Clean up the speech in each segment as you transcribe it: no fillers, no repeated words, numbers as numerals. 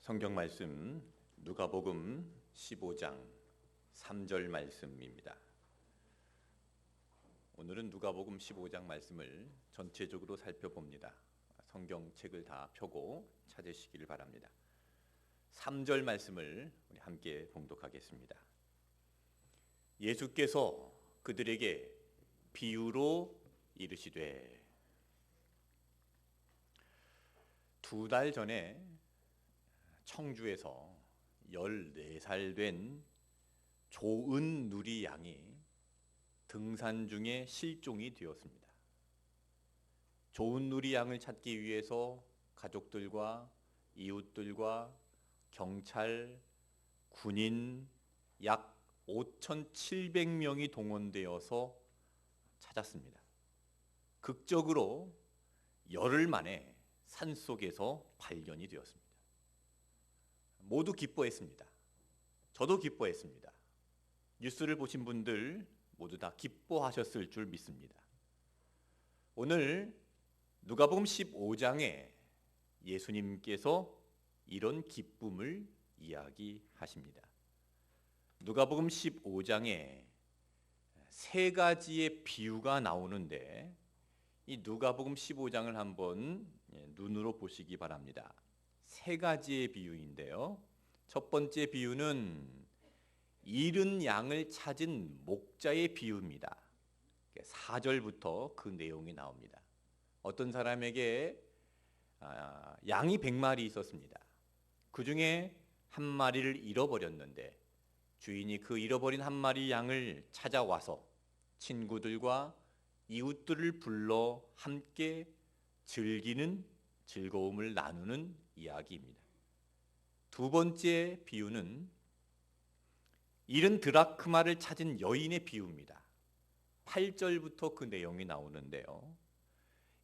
성경 말씀 누가복음 15장 3절 말씀입니다. 오늘은 누가복음 15장 말씀을 전체적으로 살펴봅니다. 성경책을 다 펴고 찾으시기를 바랍니다. 3절 말씀을 우리 함께 봉독하겠습니다. 예수께서 그들에게 비유로 이르시되, 2달 전에 청주에서 14살 된 조은 누리 양이 등산 중에 실종이 되었습니다. 조은 누리 양을 찾기 위해서 가족들과 이웃들과 경찰, 군인 약 5,700명이 동원되어서 찾았습니다. 극적으로 열흘 만에 산속에서 발견이 되었습니다. 모두 기뻐했습니다. 저도 기뻐했습니다. 뉴스를 보신 분들 모두 다 기뻐하셨을 줄 믿습니다. 오늘 누가복음 15장에 예수님께서 이런 기쁨을 이야기하십니다. 누가복음 15장에 세 가지의 비유가 나오는데, 이 누가복음 15장을 한번 눈으로 보시기 바랍니다. 세 가지의 비유인데요. 첫 번째 비유는 잃은 양을 찾은 목자의 비유입니다. 4절부터 그 내용이 나옵니다. 어떤 사람에게 양이 100마리 있었습니다. 그 중에 한 마리를 잃어버렸는데 주인이 그 잃어버린 한 마리 양을 찾아와서 친구들과 이웃들을 불러 함께 즐기는 즐거움을 나누는 이야기입니다. 두 번째 비유는 잃은 드라크마를 찾은 여인의 비유입니다. 8절부터 그 내용이 나오는데요.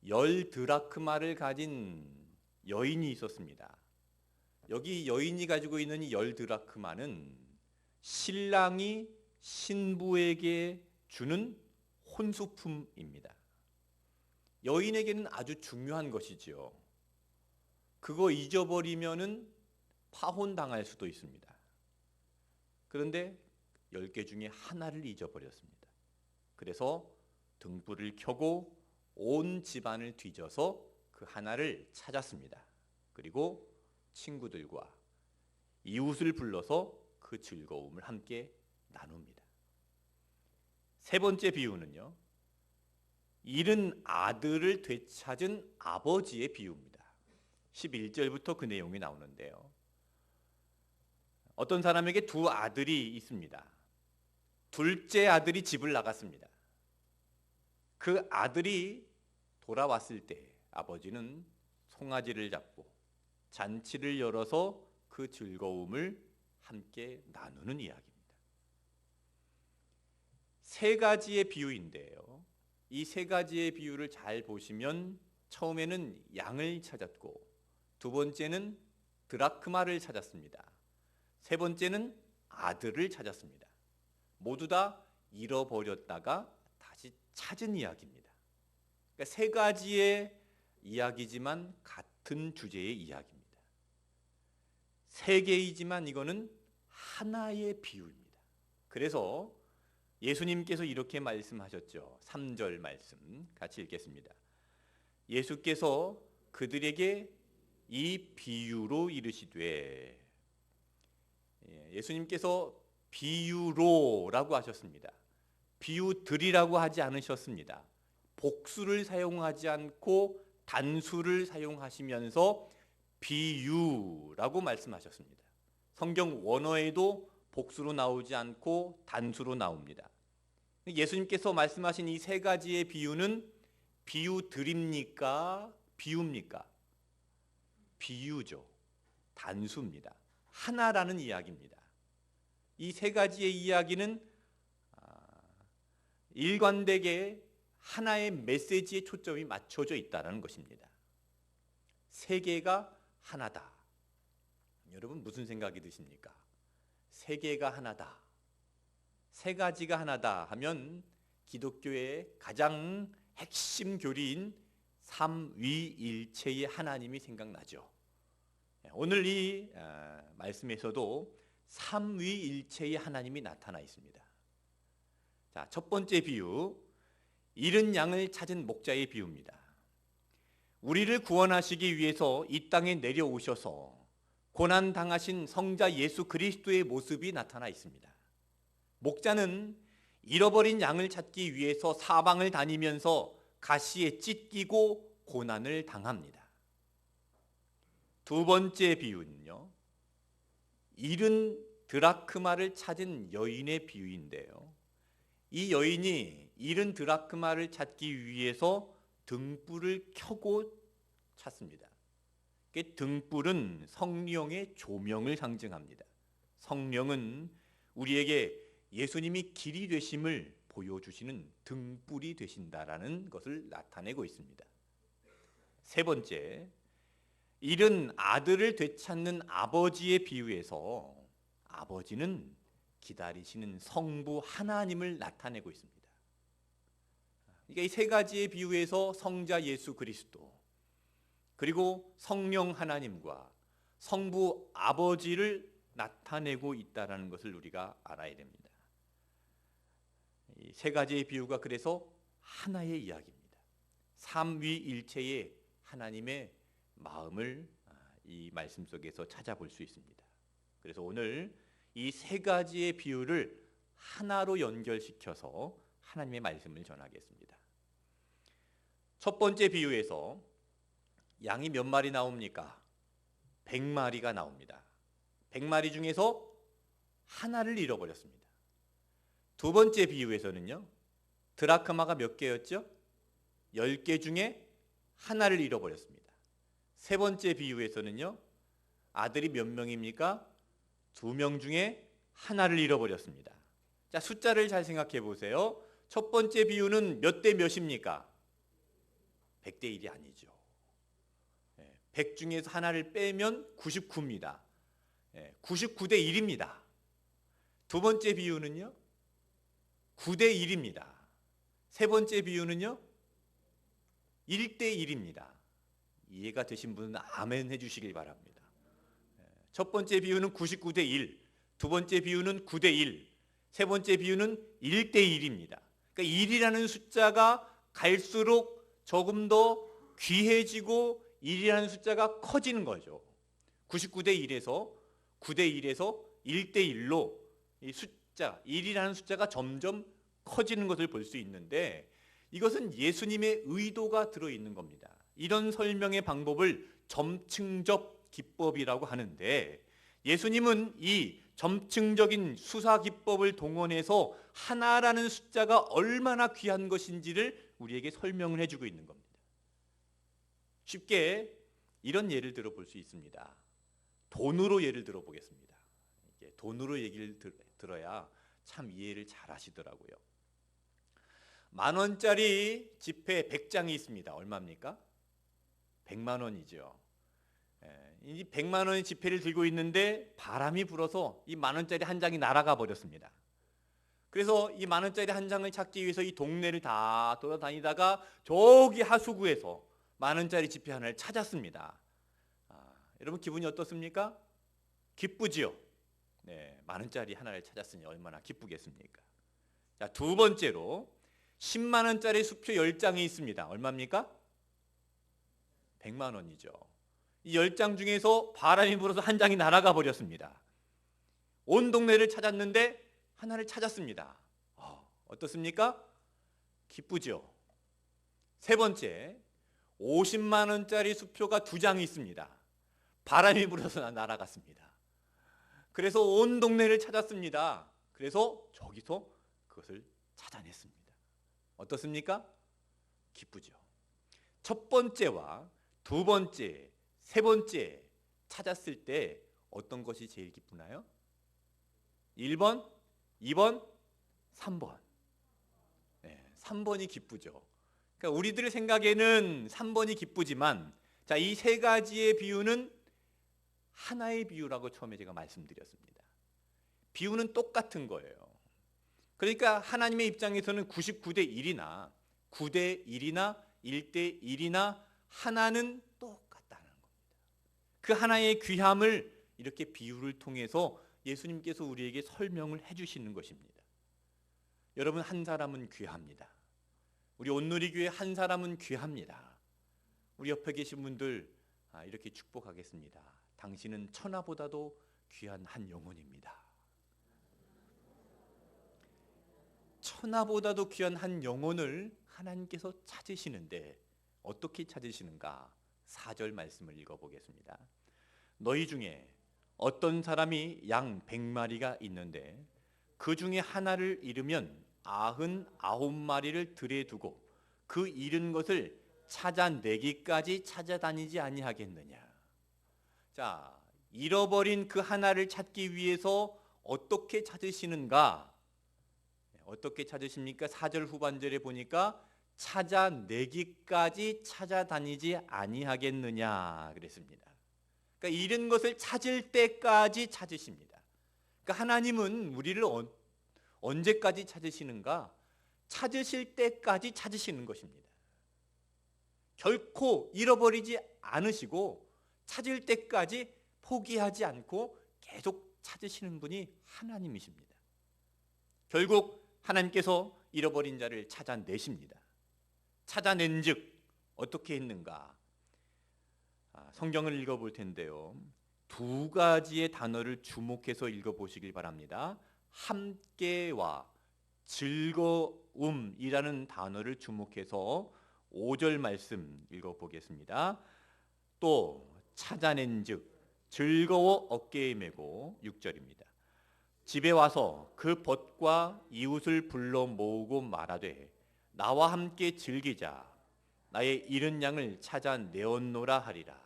10드라크마를 가진 여인이 있었습니다. 여기 여인이 가지고 있는 이 10드라크마는 신랑이 신부에게 주는 혼수품입니다. 여인에게는 아주 중요한 것이지요. 그거 잊어버리면은 파혼당할 수도 있습니다. 그런데 10개 중에 하나를 잊어버렸습니다. 그래서 등불을 켜고 온 집안을 뒤져서 그 하나를 찾았습니다. 그리고 친구들과 이웃을 불러서 그 즐거움을 함께 나눕니다. 세 번째 비유는요, 잃은 아들을 되찾은 아버지의 비유입니다. 11절부터 그 내용이 나오는데요. 어떤 사람에게 두 아들이 있습니다. 둘째 아들이 집을 나갔습니다. 그 아들이 돌아왔을 때 아버지는 송아지를 잡고 잔치를 열어서 그 즐거움을 함께 나누는 이야기입니다. 세 가지의 비유인데요. 이 세 가지의 비유를 잘 보시면 처음에는 양을 찾았고, 두 번째는 드라크마를 찾았습니다. 세 번째는 아들을 찾았습니다. 모두 다 잃어버렸다가 다시 찾은 이야기입니다. 그러니까 세 가지의 이야기지만 같은 주제의 이야기입니다. 세 개이지만 이거는 하나의 비유입니다. 그래서 예수님께서 이렇게 말씀하셨죠. 3절 말씀 같이 읽겠습니다. 예수께서 그들에게 이 비유로 이르시되, 예수님께서 비유로라고 하셨습니다. 비유들이라고 하지 않으셨습니다. 복수를 사용하지 않고 단수를 사용하시면서 비유라고 말씀하셨습니다. 성경 원어에도 복수로 나오지 않고 단수로 나옵니다. 예수님께서 말씀하신 이 세 가지의 비유는 비유들입니까? 비유입니까? 비유죠. 단수입니다. 하나라는 이야기입니다. 이 세 가지의 이야기는 일관되게 하나의 메시지에 초점이 맞춰져 있다는 것입니다. 세계가 하나다. 여러분 무슨 생각이 드십니까? 세계가 하나다, 세 가지가 하나다 하면 기독교의 가장 핵심 교리인 삼위일체의 하나님이 생각나죠. 오늘 이 말씀에서도 삼위일체의 하나님이 나타나 있습니다. 자, 첫 번째 비유, 잃은 양을 찾은 목자의 비유입니다. 우리를 구원하시기 위해서 이 땅에 내려오셔서 고난 당하신 성자 예수 그리스도의 모습이 나타나 있습니다. 목자는 잃어버린 양을 찾기 위해서 사방을 다니면서 가시에 찢기고 고난을 당합니다. 두 번째 비유는요, 잃은 드라크마를 찾은 여인의 비유인데요, 이 여인이 잃은 드라크마를 찾기 위해서 등불을 켜고 찾습니다. 등불은 성령의 조명을 상징합니다. 성령은 우리에게 예수님이 길이 되심을 보여주시는 등불이 되신다라는 것을 나타내고 있습니다. 세 번째, 잃은 아들을 되찾는 아버지의 비유에서 아버지는 기다리시는 성부 하나님을 나타내고 있습니다. 그러니까 이 세 가지의 비유에서 성자 예수 그리스도, 그리고 성령 하나님과 성부 아버지를 나타내고 있다는 것을 우리가 알아야 됩니다. 이 세 가지의 비유가 그래서 하나의 이야기입니다. 삼위일체의 하나님의 마음을 이 말씀 속에서 찾아볼 수 있습니다. 그래서 오늘 이 세 가지의 비유를 하나로 연결시켜서 하나님의 말씀을 전하겠습니다. 첫 번째 비유에서 양이 몇 마리 나옵니까? 100마리가 나옵니다. 100마리 중에서 하나를 잃어버렸습니다. 두 번째 비유에서는요, 드라크마가 몇 개였죠? 10개 중에 하나를 잃어버렸습니다. 세 번째 비유에서는요, 아들이 몇 명입니까? 2명 중에 하나를 잃어버렸습니다. 자, 숫자를 잘 생각해 보세요. 첫 번째 비유는 몇 대 몇입니까? 100대 1이 아니죠. 100 중에서 하나를 빼면 99입니다. 99대 1입니다. 두 번째 비유는요, 9대 1입니다. 세 번째 비유는요, 1대 1입니다. 이해가 되신 분은 아멘 해주시길 바랍니다. 첫 번째 비유는 99대 1, 두 번째 비유는 9대 1, 세 번째 비유는 1대 1입니다. 그러니까 1이라는 숫자가 갈수록 조금 더 귀해지고 1이라는 숫자가 커지는 거죠. 99대 1에서 9대 1에서 1대 1로 이 숫자 1이라는 숫자가 점점 커지는 것을 볼 수 있는데, 이것은 예수님의 의도가 들어있는 겁니다. 이런 설명의 방법을 점층적 기법이라고 하는데, 예수님은 이 점층적인 수사 기법을 동원해서 하나라는 숫자가 얼마나 귀한 것인지를 우리에게 설명을 해주고 있는 겁니다. 쉽게 이런 예를 들어볼 수 있습니다. 돈으로 예를 들어보겠습니다. 돈으로 얘기를 들어야 참 이해를 잘 하시더라고요. 10,000원짜리 지폐 100장이 있습니다. 얼마입니까? 100만 원이죠. 이 100만 원의 지폐를 들고 있는데 바람이 불어서 이 10,000원짜리 한 장이 날아가 버렸습니다. 그래서 이 10,000원짜리 한 장을 찾기 위해서 이 동네를 다 돌아다니다가 저기 하수구에서 10,000원짜리 지폐 하나를 찾았습니다. 여러분 기분이 어떻습니까? 기쁘지요? 네, 10,000원짜리 하나를 찾았으니 얼마나 기쁘겠습니까? 자, 두 번째로 10만 원짜리 수표 10장이 있습니다. 얼마입니까? 100만 원이죠. 이 10장 중에서 바람이 불어서 한 장이 날아가 버렸습니다. 온 동네를 찾았는데 하나를 찾았습니다. 어떻습니까? 기쁘죠. 세 번째, 50만 원짜리 수표가 2장이 있습니다. 바람이 불어서 날아갔습니다. 그래서 온 동네를 찾았습니다. 그래서 저기서 그것을 찾아냈습니다. 어떻습니까? 기쁘죠. 첫 번째와 두 번째, 세 번째 찾았을 때 어떤 것이 제일 기쁘나요? 1번, 2번, 3번. 네, 3번이 기쁘죠. 그러니까 우리들 생각에는 3번이 기쁘지만, 자, 이 세 가지의 비유는 하나의 비유라고 처음에 제가 말씀드렸습니다. 비유는 똑같은 거예요. 그러니까 하나님의 입장에서는 99대 1이나 9대 1이나 1대 1이나 하나는 똑같다는 겁니다. 그 하나의 귀함을 이렇게 비유를 통해서 예수님께서 우리에게 설명을 해주시는 것입니다. 여러분, 한 사람은 귀합니다. 우리 온누리교회 한 사람은 귀합니다. 우리 옆에 계신 분들 이렇게 축복하겠습니다. 당신은 천하보다도 귀한 한 영혼입니다. 천하보다도 귀한 한 영혼을 하나님께서 찾으시는데 어떻게 찾으시는가? 4절 말씀을 읽어보겠습니다. 너희 중에 어떤 사람이 양 100마리가 있는데 그 중에 하나를 잃으면 99마리를 들에 두고 그 잃은 것을 찾아내기까지 찾아다니지 아니하겠느냐. 자, 잃어버린 그 하나를 찾기 위해서 어떻게 찾으시는가? 어떻게 찾으십니까? 4절 후반절에 보니까 찾아내기까지 찾아다니지 아니하겠느냐 그랬습니다. 그러니까 잃은 것을 찾을 때까지 찾으십니다. 그러니까 하나님은 우리를 언제까지 찾으시는가? 찾으실 때까지 찾으시는 것입니다. 결코 잃어버리지 않으시고 찾을 때까지 포기하지 않고 계속 찾으시는 분이 하나님이십니다. 결국 하나님께서 잃어버린 자를 찾아내십니다. 찾아낸 즉 어떻게 했는가? 성경을 읽어볼 텐데요, 2가지의 단어를 주목해서 읽어보시길 바랍니다. 함께와 즐거움이라는 단어를 주목해서 5절 말씀 읽어보겠습니다. 또 찾아낸 즉 즐거워 어깨에 메고 6절입니다. 집에 와서 그 벗과 이웃을 불러 모으고 말하되 나와 함께 즐기자. 나의 잃은 양을 찾아내었노라 하리라.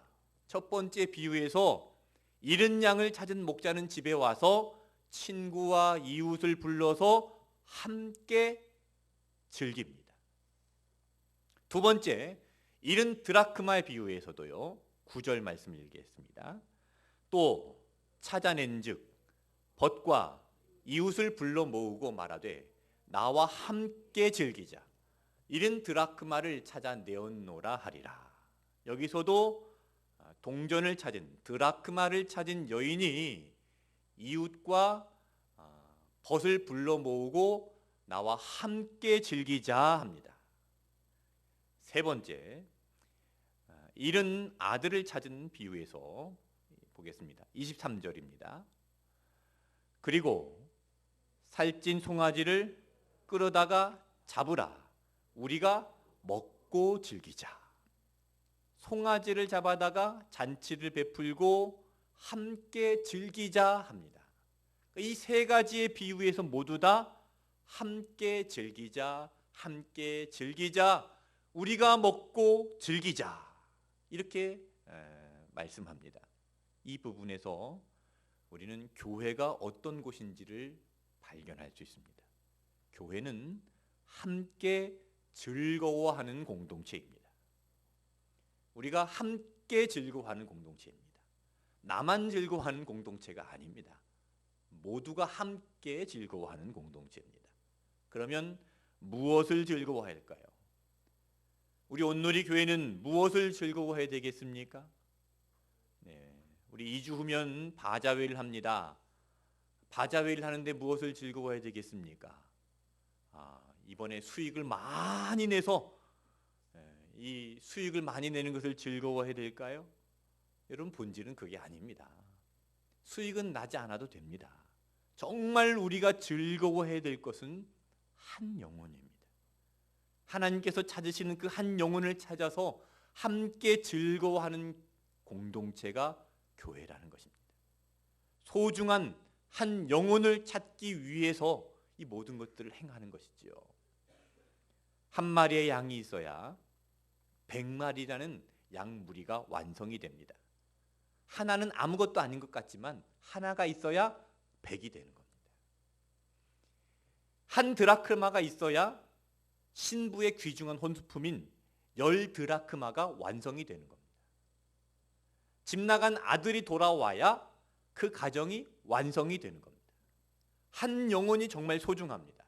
첫 번째 비유에서 잃은 양을 찾은 목자는 집에 와서 친구와 이웃을 불러서 함께 즐깁니다. 두 번째, 잃은 드라크마의 비유에서도요, 9절 말씀을 읽겠습니다. 또 찾아낸 즉 벗과 이웃을 불러 모으고 말하되 나와 함께 즐기자. 잃은 드라크마를 찾아내었노라 하리라. 여기서도 동전을 찾은, 드라크마를 찾은 여인이 이웃과 벗을 불러 모으고 나와 함께 즐기자 합니다. 세 번째, 잃은 아들을 찾은 비유에서 보겠습니다. 23절입니다. 그리고 살찐 송아지를 끌어다가 잡으라. 우리가 먹고 즐기자. 송아지를 잡아다가 잔치를 베풀고 함께 즐기자 합니다. 이 3가지의 비유에서 모두 다 함께 즐기자, 함께 즐기자, 우리가 먹고 즐기자, 이렇게 말씀합니다. 이 부분에서 우리는 교회가 어떤 곳인지를 발견할 수 있습니다. 교회는 함께 즐거워하는 공동체입니다. 우리가 함께 즐거워하는 공동체입니다. 나만 즐거워하는 공동체가 아닙니다. 모두가 함께 즐거워하는 공동체입니다. 그러면 무엇을 즐거워할까요? 우리 온누리 교회는 무엇을 즐거워해야 되겠습니까? 우리 2주 후면 바자회를 합니다. 바자회를 하는데 무엇을 즐거워해야 되겠습니까? 이번에 수익을 많이 내서 이 수익을 많이 내는 것을 즐거워해야 될까요? 여러분, 본질은 그게 아닙니다. 수익은 나지 않아도 됩니다. 정말 우리가 즐거워해야 될 것은 한 영혼입니다. 하나님께서 찾으시는 그 한 영혼을 찾아서 함께 즐거워하는 공동체가 교회라는 것입니다. 소중한 한 영혼을 찾기 위해서 이 모든 것들을 행하는 것이지요. 한 마리의 양이 있어야 100마리라는 양 무리가 완성이 됩니다. 하나는 아무것도 아닌 것 같지만 하나가 있어야 100이 되는 겁니다. 한 드라크마가 있어야 신부의 귀중한 혼수품인 10드라크마가 완성이 되는 겁니다. 집 나간 아들이 돌아와야 그 가정이 완성이 되는 겁니다. 한 영혼이 정말 소중합니다.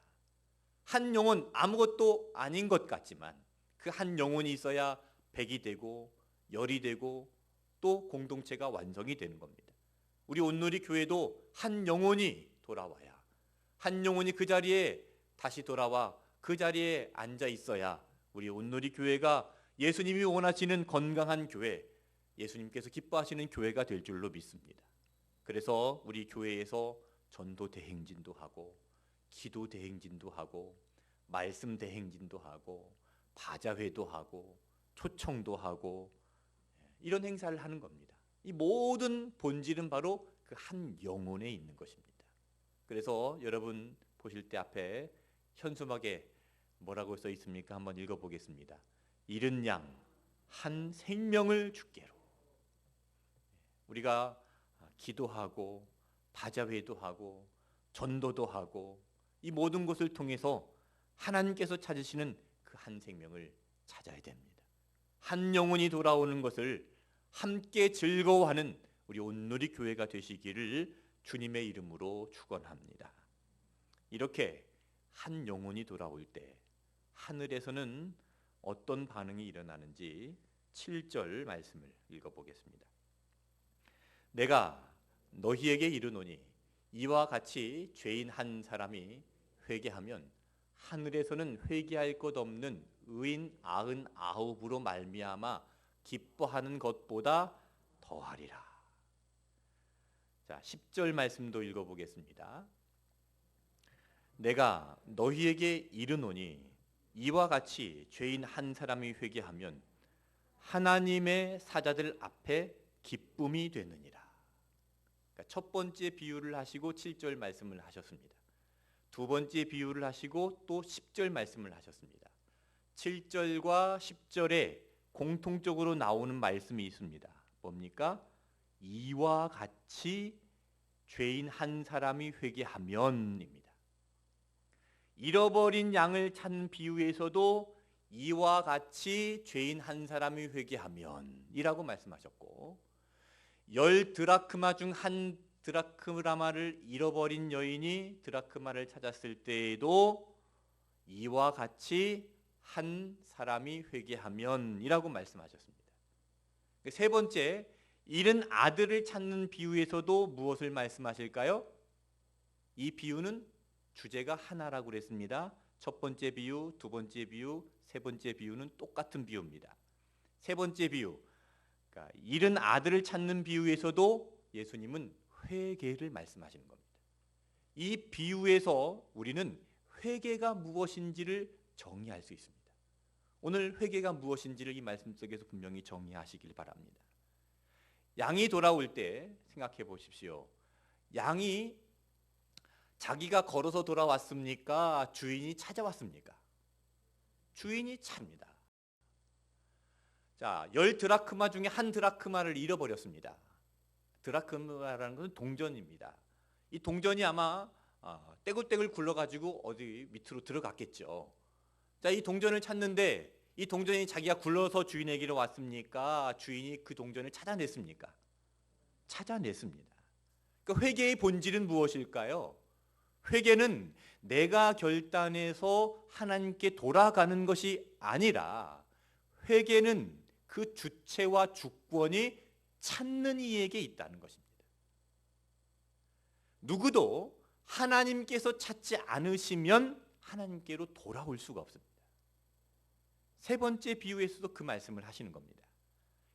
한 영혼, 아무것도 아닌 것 같지만 그 한 영혼이 있어야 100이 되고 10이 되고 또 공동체가 완성이 되는 겁니다. 우리 온누리 교회도 한 영혼이 돌아와야, 한 영혼이 그 자리에 다시 돌아와 그 자리에 앉아 있어야 우리 온누리 교회가 예수님이 원하시는 건강한 교회, 예수님께서 기뻐하시는 교회가 될 줄로 믿습니다. 그래서 우리 교회에서 전도 대행진도 하고, 기도 대행진도 하고, 말씀 대행진도 하고, 바자회도 하고, 초청도 하고, 이런 행사를 하는 겁니다. 이 모든 본질은 바로 그 한 영혼에 있는 것입니다. 그래서 여러분 보실 때 앞에 현수막에 뭐라고 써 있습니까? 한번 읽어보겠습니다. 잃은 양 한 생명을 주께로. 우리가 기도하고 바자회도 하고 전도도 하고 이 모든 것을 통해서 하나님께서 찾으시는 그 한 생명을 찾아야 됩니다. 한 영혼이 돌아오는 것을 함께 즐거워하는 우리 온누리 교회가 되시기를 주님의 이름으로 축원합니다. 이렇게 한 영혼이 돌아올 때 하늘에서는 어떤 반응이 일어나는지 7절 말씀을 읽어보겠습니다. 내가 너희에게 이르노니 이와 같이 죄인 한 사람이 회개하면 하늘에서는 회개할 것 없는 의인 99으로 말미암아 기뻐하는 것보다 더하리라. 자, 10절 말씀도 읽어보겠습니다. 내가 너희에게 이르노니 이와 같이 죄인 한 사람이 회개하면 하나님의 사자들 앞에 기쁨이 되느니라. 그러니까 첫 번째 비유를 하시고 7절 말씀을 하셨습니다. 두 번째 비유를 하시고 또 10절 말씀을 하셨습니다. 7절과 10절에 공통적으로 나오는 말씀이 있습니다. 뭡니까? 이와 같이 죄인 한 사람이 회개하면입니다. 잃어버린 양을 찾는 비유에서도 이와 같이 죄인 한 사람이 회개하면이라고 말씀하셨고, 10 드라크마 중 한 드라크마를 잃어버린 여인이 드라크마를 찾았을 때에도 이와 같이 한 사람이 회개하면이라고 말씀하셨습니다. 세 번째, 잃은 아들을 찾는 비유에서도 무엇을 말씀하실까요? 이 비유는 주제가 하나라고 그랬습니다. 첫 번째 비유, 두 번째 비유, 세 번째 비유는 똑같은 비유입니다. 세 번째 비유, 그러니까 잃은 아들을 찾는 비유에서도 예수님은 회개를 말씀하시는 겁니다. 이 비유에서 우리는 회개가 무엇인지를 정의할 수 있습니다. 오늘 회개가 무엇인지를 이 말씀 속에서 분명히 정의하시길 바랍니다. 양이 돌아올 때 생각해 보십시오. 양이 자기가 걸어서 돌아왔습니까? 주인이 찾아왔습니까? 주인이 찹니다. 자, 10 드라크마 중에 한 드라크마를 잃어버렸습니다. 드라크마라는 것은 동전입니다. 이 동전이 아마 떼굴떼굴 굴러가지고 어디 밑으로 들어갔겠죠. 자, 이 동전을 찾는데 이 동전이 자기가 굴러서 주인에게로 왔습니까? 주인이 그 동전을 찾아냈습니까? 찾아냈습니다. 그러니까 회개의 본질은 무엇일까요? 회개는 내가 결단해서 하나님께 돌아가는 것이 아니라 회개는 그 주체와 주권이 찾는 이에게 있다는 것입니다. 누구도 하나님께서 찾지 않으시면 하나님께로 돌아올 수가 없습니다. 세 번째 비유에서도 그 말씀을 하시는 겁니다.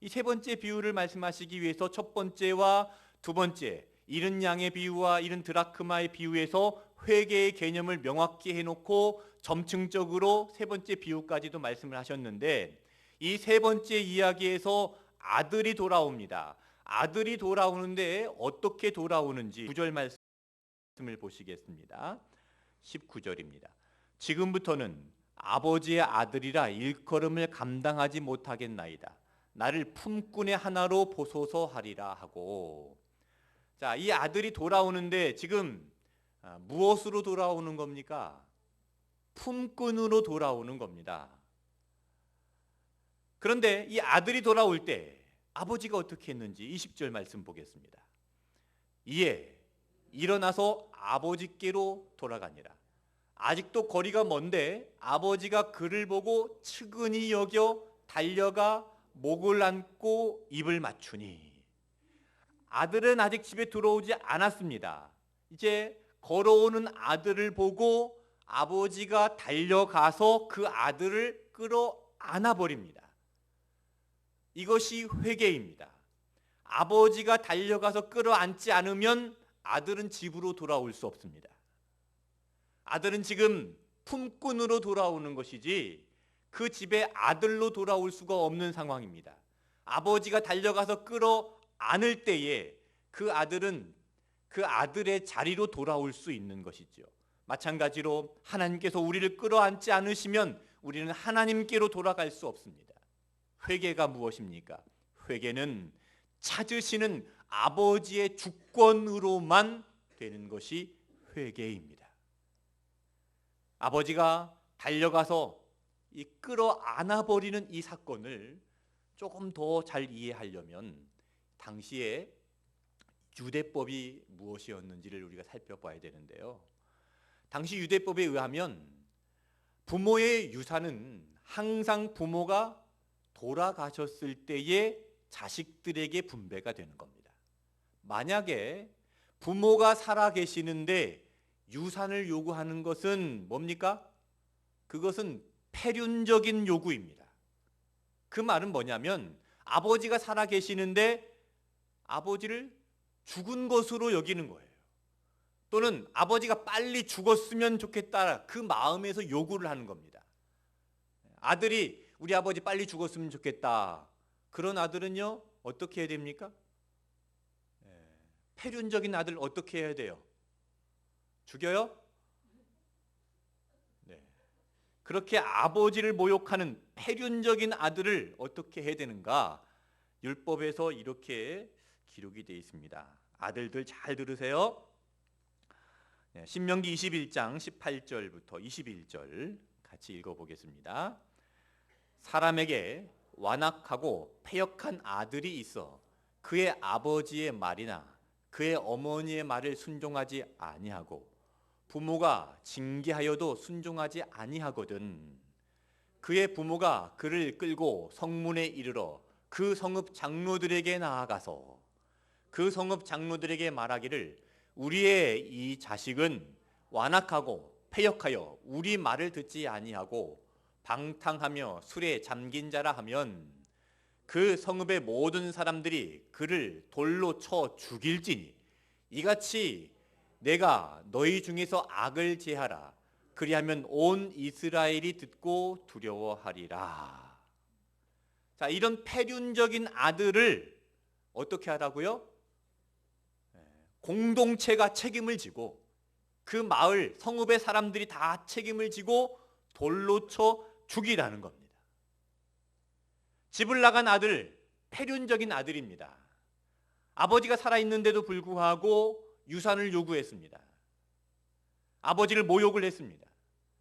이 세 번째 비유를 말씀하시기 위해서 첫 번째와 두 번째, 잃은 양의 비유와 잃은 드라크마의 비유에서 회개의 개념을 명확히 해놓고 점층적으로 세 번째 비유까지도 말씀을 하셨는데, 이 세 번째 이야기에서 아들이 돌아옵니다. 아들이 돌아오는데 어떻게 돌아오는지 9절 말씀을 보시겠습니다. 19절입니다. 지금부터는 아버지의 아들이라 일컬음을 감당하지 못하겠나이다. 나를 품꾼의 하나로 보소서 하리라 하고. 자, 이 아들이 돌아오는데 지금 무엇으로 돌아오는 겁니까? 품꾼으로 돌아오는 겁니다. 그런데 이 아들이 돌아올 때 아버지가 어떻게 했는지 20절 말씀 보겠습니다. 이에 일어나서 아버지께로 돌아가니라. 아직도 거리가 먼데 아버지가 그를 보고 측은히 여겨 달려가 목을 안고 입을 맞추니. 아들은 아직 집에 들어오지 않았습니다. 이제 걸어오는 아들을 보고 아버지가 달려가서 그 아들을 끌어안아 버립니다. 이것이 회개입니다. 아버지가 달려가서 끌어안지 않으면 아들은 집으로 돌아올 수 없습니다. 아들은 지금 품꾼으로 돌아오는 것이지 그 집에 아들로 돌아올 수가 없는 상황입니다. 아버지가 달려가서 끌어안을 때에 그 아들은 그 아들의 자리로 돌아올 수 있는 것이죠. 마찬가지로 하나님께서 우리를 끌어안지 않으시면 우리는 하나님께로 돌아갈 수 없습니다. 회개가 무엇입니까? 회개는 찾으시는 아버지의 주권으로만 되는 것이 회개입니다. 아버지가 달려가서 이 끌어안아 버리는 이 사건을 조금 더 잘 이해하려면 당시에 유대법이 무엇이었는지를 우리가 살펴봐야 되는데요. 당시 유대법에 의하면 부모의 유산은 항상 부모가 돌아가셨을 때에 자식들에게 분배가 되는 겁니다. 만약에 부모가 살아 계시는데 유산을 요구하는 것은 뭡니까? 그것은 폐륜적인 요구입니다. 그 말은 뭐냐면 아버지가 살아 계시는데 아버지를 죽은 것으로 여기는 거예요. 또는 아버지가 빨리 죽었으면 좋겠다, 그 마음에서 요구를 하는 겁니다. 아들이 우리 아버지 빨리 죽었으면 좋겠다. 그런 아들은요 어떻게 해야 됩니까? 폐륜적인 아들 어떻게 해야 돼요? 죽여요? 네. 그렇게 아버지를 모욕하는 폐륜적인 아들을 어떻게 해야 되는가? 율법에서 이렇게 기록이 되어 있습니다. 아들들 잘 들으세요. 신명기 21장 18절부터 21절 같이 읽어보겠습니다. 사람에게 완악하고 패역한 아들이 있어 그의 아버지의 말이나 그의 어머니의 말을 순종하지 아니하고 부모가 징계하여도 순종하지 아니하거든. 그의 부모가 그를 끌고 성문에 이르러 그 성읍 장로들에게 나아가서 그 성읍 장로들에게 말하기를 우리의 이 자식은 완악하고 패역하여 우리 말을 듣지 아니하고 방탕하며 술에 잠긴 자라 하면 그 성읍의 모든 사람들이 그를 돌로 쳐 죽일지니 이같이 내가 너희 중에서 악을 제하라. 그리하면 온 이스라엘이 듣고 두려워하리라. 자, 이런 폐륜적인 아들을 어떻게 하라고요? 공동체가 책임을 지고 그 마을 성읍의 사람들이 다 책임을 지고 돌로 쳐 죽이라는 겁니다. 집을 나간 아들, 폐륜적인 아들입니다. 아버지가 살아있는데도 불구하고 유산을 요구했습니다. 아버지를 모욕을 했습니다.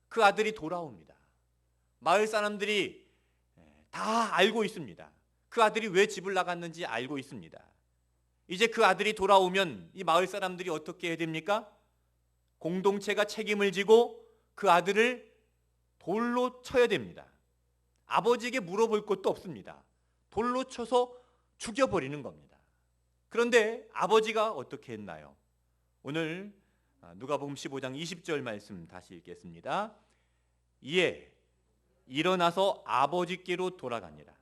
그 아들이 돌아옵니다. 마을 사람들이 다 알고 있습니다. 그 아들이 왜 집을 나갔는지 알고 있습니다. 이제 그 아들이 돌아오면 이 마을 사람들이 어떻게 해야 됩니까? 공동체가 책임을 지고 그 아들을 돌로 쳐야 됩니다. 아버지에게 물어볼 것도 없습니다. 돌로 쳐서 죽여버리는 겁니다. 그런데 아버지가 어떻게 했나요? 오늘 누가복음 15장 20절 말씀 다시 읽겠습니다. 이에 일어나서 아버지께로 돌아가니라.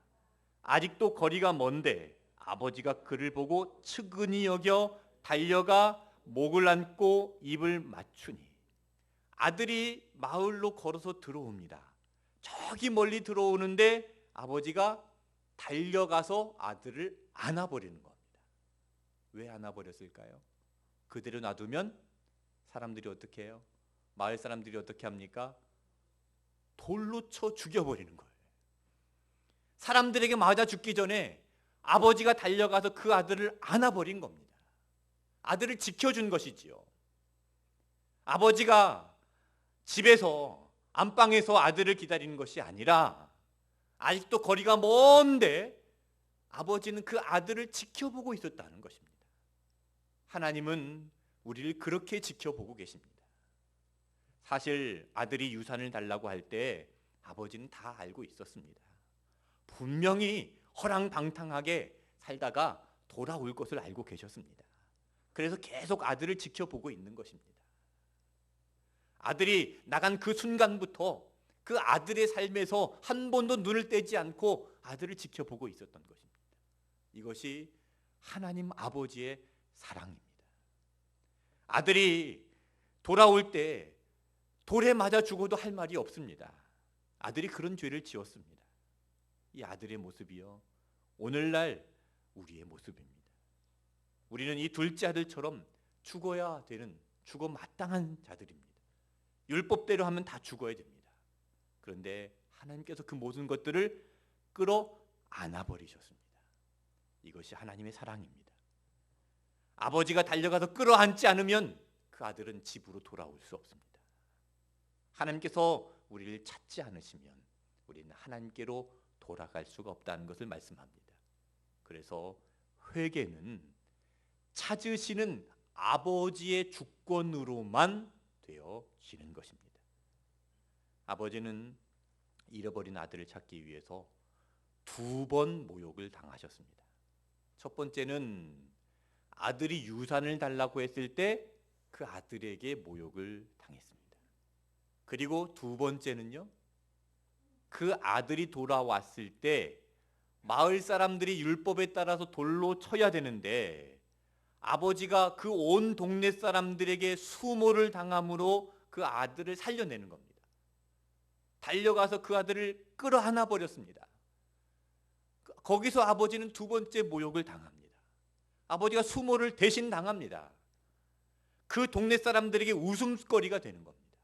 아직도 거리가 먼데 아버지가 그를 보고 측은히 여겨 달려가 목을 안고 입을 맞추니. 아들이 마을로 걸어서 들어옵니다. 저기 멀리 들어오는데 아버지가 달려가서 아들을 안아버리는 겁니다. 왜 안아버렸을까요? 그대로 놔두면 사람들이 어떻게 해요? 마을 사람들이 어떻게 합니까? 돌로 쳐 죽여버리는 거예요. 사람들에게 맞아 죽기 전에 아버지가 달려가서 그 아들을 안아버린 겁니다. 아들을 지켜준 것이지요. 아버지가 집에서 안방에서 아들을 기다리는 것이 아니라 아직도 거리가 먼데 아버지는 그 아들을 지켜보고 있었다는 것입니다. 하나님은 우리를 그렇게 지켜보고 계십니다. 사실 아들이 유산을 달라고 할 때 아버지는 다 알고 있었습니다. 분명히 허랑방탕하게 살다가 돌아올 것을 알고 계셨습니다. 그래서 계속 아들을 지켜보고 있는 것입니다. 아들이 나간 그 순간부터 그 아들의 삶에서 한 번도 눈을 떼지 않고 아들을 지켜보고 있었던 것입니다. 이것이 하나님 아버지의 사랑입니다. 아들이 돌아올 때 돌에 맞아 죽어도 할 말이 없습니다. 아들이 그런 죄를 지었습니다. 이 아들의 모습이요, 오늘날 우리의 모습입니다. 우리는 이 둘째 아들처럼 죽어야 되는, 죽어 마땅한 자들입니다. 율법대로 하면 다 죽어야 됩니다. 그런데 하나님께서 그 모든 것들을 끌어안아 버리셨습니다. 이것이 하나님의 사랑입니다. 아버지가 달려가서 끌어안지 않으면 그 아들은 집으로 돌아올 수 없습니다. 하나님께서 우리를 찾지 않으시면 우리는 하나님께로 돌아갈 수가 없다는 것을 말씀합니다. 그래서 회개는 찾으시는 아버지의 주권으로만 되어지는 것입니다. 아버지는 잃어버린 아들을 찾기 위해서 2번 모욕을 당하셨습니다. 첫 번째는 아들이 유산을 달라고 했을 때 그 아들에게 모욕을 당했습니다. 그리고 2번째는요, 그 아들이 돌아왔을 때 마을 사람들이 율법에 따라서 돌로 쳐야 되는데 아버지가 그 온 동네 사람들에게 수모를 당함으로 그 아들을 살려내는 겁니다. 달려가서 그 아들을 끌어안아 버렸습니다. 거기서 아버지는 2번째 모욕을 당합니다. 아버지가 수모를 대신 당합니다. 그 동네 사람들에게 웃음거리가 되는 겁니다.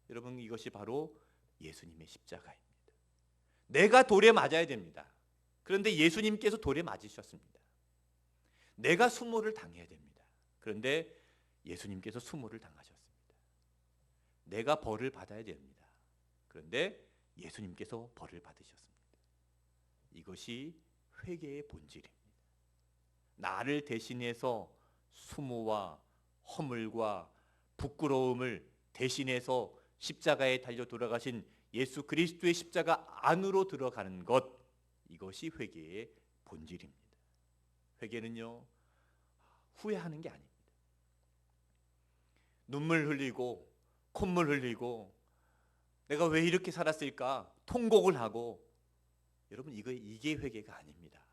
여러분, 이것이 바로 예수님의 십자가입니다. 내가 돌에 맞아야 됩니다. 그런데 예수님께서 돌에 맞으셨습니다. 내가 수모를 당해야 됩니다. 그런데 예수님께서 수모를 당하셨습니다. 내가 벌을 받아야 됩니다. 그런데 예수님께서 벌을 받으셨습니다. 이것이 회개의 본질입니다. 나를 대신해서 수모와 허물과 부끄러움을 대신해서 십자가에 달려 돌아가신 예수 그리스도의 십자가 안으로 들어가는 것, 이것이 회개의 본질입니다. 회개는요, 후회하는 게 아닙니다. 눈물 흘리고 콧물 흘리고 내가 왜 이렇게 살았을까 통곡을 하고, 여러분, 이게 회개가 아닙니다.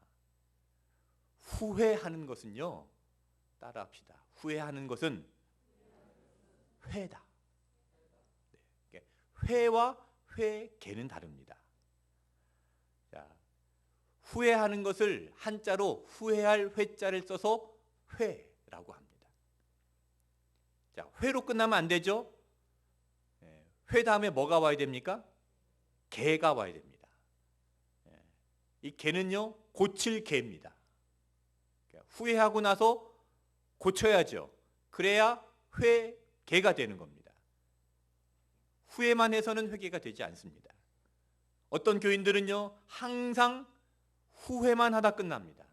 후회하는 것은요, 따라합시다. 후회하는 것은 회다. 네. 회와 회개는 다릅니다. 자, 후회하는 것을 한자로 후회할 회자를 써서 회라고 합니다. 자, 회로 끝나면 안 되죠? 회 다음에 뭐가 와야 됩니까? 개가 와야 됩니다. 이 개는요, 고칠 개입니다. 후회하고 나서 고쳐야죠. 그래야 회개가 되는 겁니다. 후회만 해서는 회개가 되지 않습니다. 어떤 교인들은요, 항상 후회만 하다 끝납니다.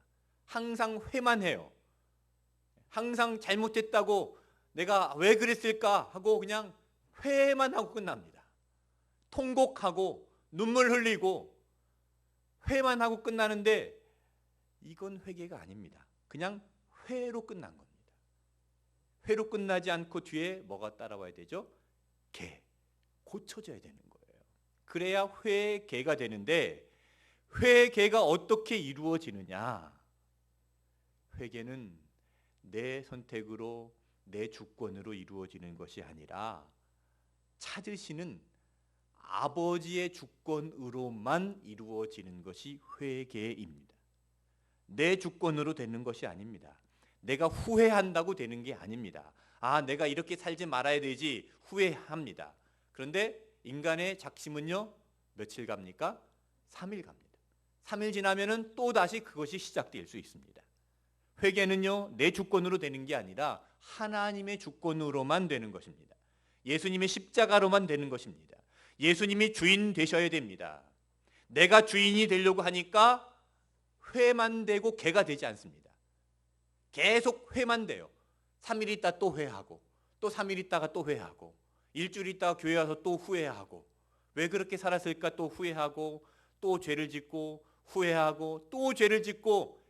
항상 회만 해요. 항상 잘못했다고 내가 왜 그랬을까 하고 그냥 회만 하고 끝납니다. 통곡하고 눈물 흘리고 회만 하고 끝나는데 이건 회개가 아닙니다. 그냥 회로 끝난 겁니다. 회로 끝나지 않고 뒤에 뭐가 따라와야 되죠? 개, 고쳐져야 되는 거예요. 그래야 회개가 되는데, 회개가 어떻게 이루어지느냐? 회개는 내 선택으로, 내 주권으로 이루어지는 것이 아니라 찾으시는 아버지의 주권으로만 이루어지는 것이 회개입니다. 내 주권으로 되는 것이 아닙니다. 내가 후회한다고 되는 게 아닙니다. 아, 내가 이렇게 살지 말아야 되지 후회합니다. 그런데 인간의 작심은요, 며칠 갑니까? 3일 갑니다. 3일 지나면은 또 다시 그것이 시작될 수 있습니다. 회개는요, 내 주권으로 되는 게 아니라 하나님의 주권으로만 되는 것입니다. 예수님의 십자가로만 되는 것입니다. 예수님이 주인 되셔야 됩니다. 내가 주인이 되려고 하니까 회만 되고 개가 되지 않습니다. 계속 회만 돼요. 3일 있다 또 회하고, 또 3일 있다가 또 회하고, 일주일 있다가 교회 와서 또 후회하고, 왜 그렇게 살았을까 또 후회하고, 또 죄를 짓고 후회하고 또 죄를 짓고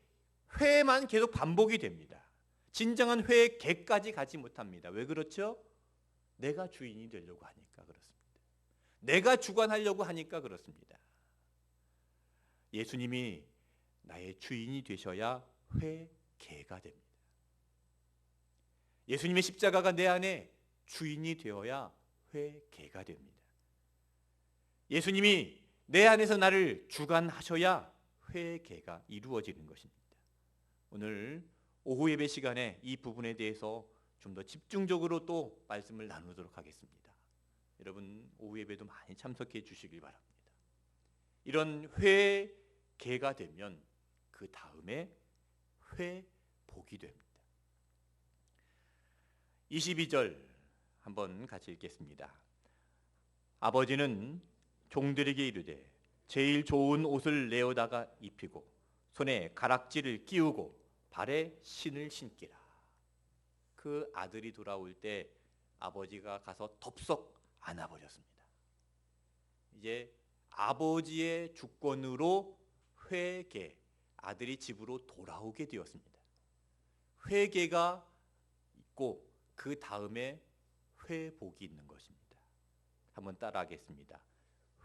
회만 계속 반복이 됩니다. 진정한 회의 객까지 가지 못합니다. 왜 그렇죠? 내가 주인이 되려고 하니까 그렇습니다. 내가 주관하려고 하니까 그렇습니다. 예수님이 나의 주인이 되셔야 회개가 됩니다. 예수님의 십자가가 내 안에 주인이 되어야 회개가 됩니다. 예수님이 내 안에서 나를 주관하셔야 회개가 이루어지는 것입니다. 오늘 오후 예배 시간에 이 부분에 대해서 좀 더 집중적으로 또 말씀을 나누도록 하겠습니다. 여러분 오후 예배도 많이 참석해 주시길 바랍니다. 이런 회개가 되면 그 다음에 회복이 됩니다. 22절 한번 같이 읽겠습니다. 아버지는 종들에게 이르되 제일 좋은 옷을 내어다가 입히고 손에 가락지를 끼우고 발에 신을 신기라. 그 아들이 돌아올 때 아버지가 가서 덥석 안아버렸습니다. 이제 아버지의 주권으로 회개, 아들이 집으로 돌아오게 되었습니다. 회개가 있고 그 다음에 회복이 있는 것입니다. 한번 따라하겠습니다.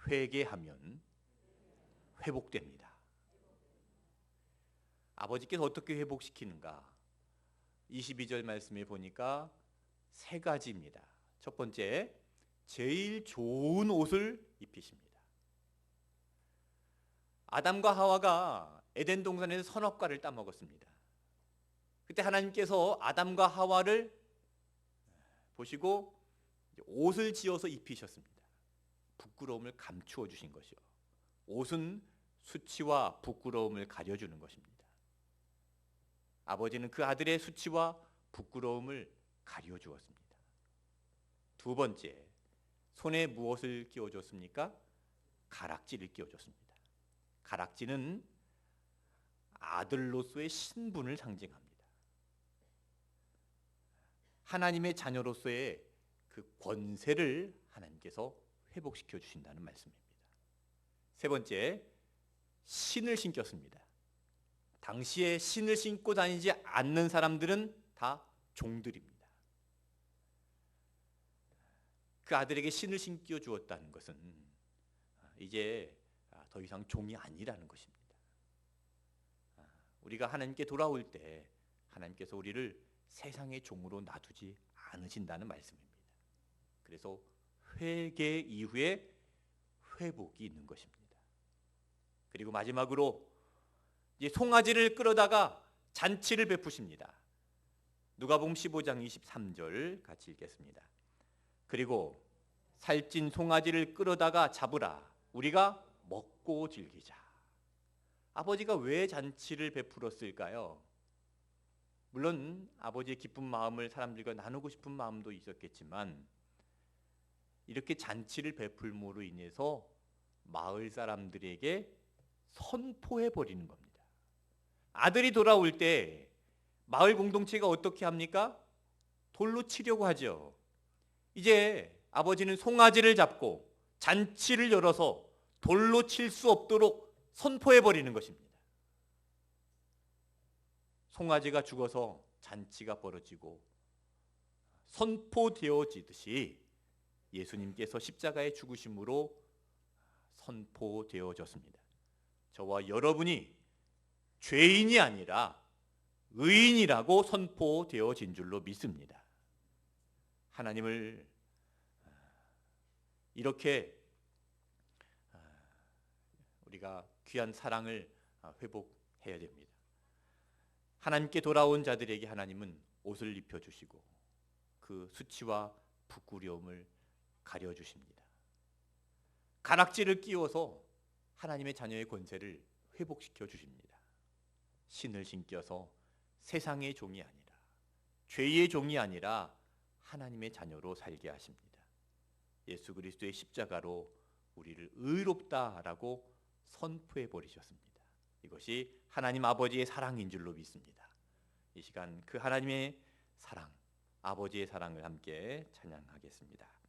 회개하면 회복됩니다. 아버지께서 어떻게 회복시키는가? 22절 말씀에 보니까 세 가지입니다. 첫 번째, 제일 좋은 옷을 입히십니다. 아담과 하와가 에덴 동산에서 선악과를 따먹었습니다. 그때 하나님께서 아담과 하와를 보시고 옷을 지어서 입히셨습니다. 부끄러움을 감추어 주신 것이요. 옷은 수치와 부끄러움을 가려주는 것입니다. 아버지는 그 아들의 수치와 부끄러움을 가려주었습니다. 두 번째, 손에 무엇을 끼워줬습니까? 가락지를 끼워줬습니다. 가락지는 아들로서의 신분을 상징합니다. 하나님의 자녀로서의 그 권세를 하나님께서 회복시켜 주신다는 말씀입니다. 세 번째, 신을 신겼습니다. 당시에 신을 신고 다니지 않는 사람들은 다 종들입니다. 그 아들에게 신을 신겨 주었다는 것은 이제 더 이상 종이 아니라는 것입니다. 우리가 하나님께 돌아올 때 하나님께서 우리를 세상의 종으로 놔두지 않으신다는 말씀입니다. 그래서 회개 이후에 회복이 있는 것입니다. 그리고 마지막으로 이제 송아지를 끌어다가 잔치를 베푸십니다. 누가복음 15장 23절 같이 읽겠습니다. 그리고 살찐 송아지를 끌어다가 잡으라. 우리가 먹고 즐기자. 아버지가 왜 잔치를 베풀었을까요? 물론 아버지의 기쁜 마음을 사람들과 나누고 싶은 마음도 있었겠지만 이렇게 잔치를 베풀므로 인해서 마을 사람들에게 선포해 버리는 겁니다. 아들이 돌아올 때 마을 공동체가 어떻게 합니까? 돌로 치려고 하죠. 이제 아버지는 송아지를 잡고 잔치를 열어서 돌로 칠 수 없도록 선포해 버리는 것입니다. 송아지가 죽어서 잔치가 벌어지고 선포되어지듯이 예수님께서 십자가의 죽으심으로 선포되어졌습니다. 저와 여러분이 죄인이 아니라 의인이라고 선포되어진 줄로 믿습니다. 하나님을 이렇게 우리가 귀한 사랑을 회복해야 됩니다. 하나님께 돌아온 자들에게 하나님은 옷을 입혀주시고 그 수치와 부끄러움을 가려주십니다. 가락지를 끼워서 하나님의 자녀의 권세를 회복시켜 주십니다. 신을 신겨서 세상의 종이 아니라 죄의 종이 아니라 하나님의 자녀로 살게 하십니다. 예수 그리스도의 십자가로 우리를 의롭다라고 선포해 버리셨습니다. 이것이 하나님 아버지의 사랑인 줄로 믿습니다. 이 시간 그 하나님의 사랑, 아버지의 사랑을 함께 찬양하겠습니다.